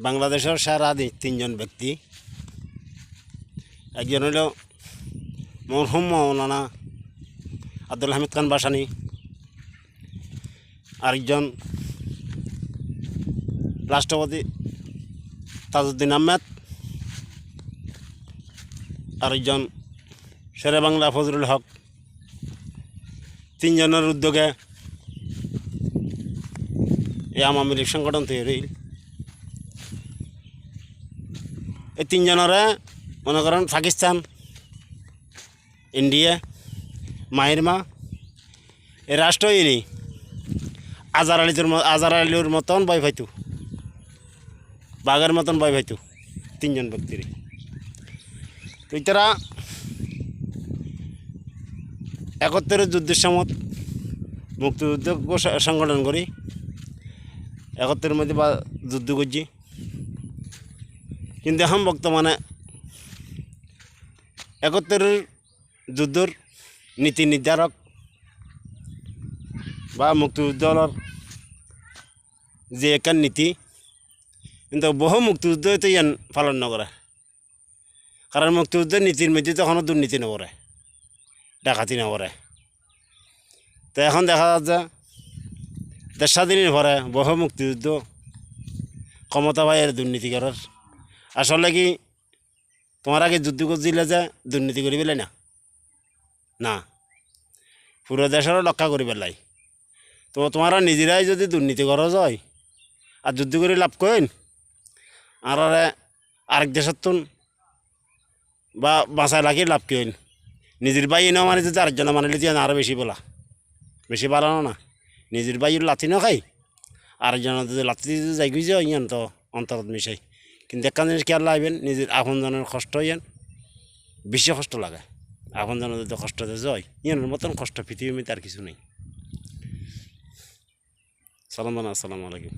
বাংলাদেশের সেরা তিনজন ব্যক্তি, একজন হইল মরহুম মৌলানা আব্দুল হামিদ খান বাসানি, আরেকজন রাষ্ট্রপতি তাজউদ্দিন আহমেদ, আরেকজন শেরে বাংলা ফজলুল হক। তিনজনের উদ্যোগে এই আওয়ামী লীগ সংগঠন তৈরি। এই তিনজনের মনে করেন পাকিস্তান, ইন্ডিয়া, মাহিরমা এই রাষ্ট্রই নেই। আজার আলীর মতন ভয় পাইতো, বাঘের মতন ভয় পাইতো তিনজন ব্যক্তির। তো তারা 71 যুদ্ধের সময় মুক্তিযুদ্ধ সংগঠন করি, 71 মধ্যে বা যুদ্ধ করছি। কিন্তু এখন বর্তমানে 71 যুদ্ধর নীতি নির্ধারক বা মুক্তিযুদ্ধর যে একটা নীতি, কিন্তু বহু মুক্তিযুদ্ধ তো ইয়ান পালন নকরে। কারণ মুক্তিযুদ্ধের নীতির মধ্যে তখনও দুর্নীতি নকরে, ডাকাতি নকরে। তো এখন দেখা যাচ্ছে দেশ স্বাধীনের পরে বহু মুক্তিযুদ্ধ ক্ষমতা পায় দুর্নীতি করার। আসলে কি তোমার আগে যুদ্ধ করছিলে যে দুর্নীতি করি পেলে না? না, পুরো দেশেরও রক্ষা করি পেলাই। তো তোমারা নিজেরাই যদি দুর্নীতি করা যায় আর যুদ্ধ করে লাভ করেন, আর আরেক দেশের তুন বা বাঁচায় রাখি লাভ করেন। নিজের বাই না মানে যদি আরেকজনে মানিলে দিয়ে আরও বেশি বেশি বাড়ানো না। নিজের বাইর লাথি না খাই, আরেকজনের যদি লাথি দিতে যাই গুছে ইয়ান তো অন্তরত মিশাই। কিন্তু একটা জিনিস খেয়াল রাখবেন, নিজের আপনজনের কষ্ট হইয়ান বেশি কষ্ট লাগে। আপনজনের যদি কষ্ট যায় ইয়ানের মতন কষ্ট পৃথিবীতে আর কিছু নেই। আসসালামু আলাইকুম।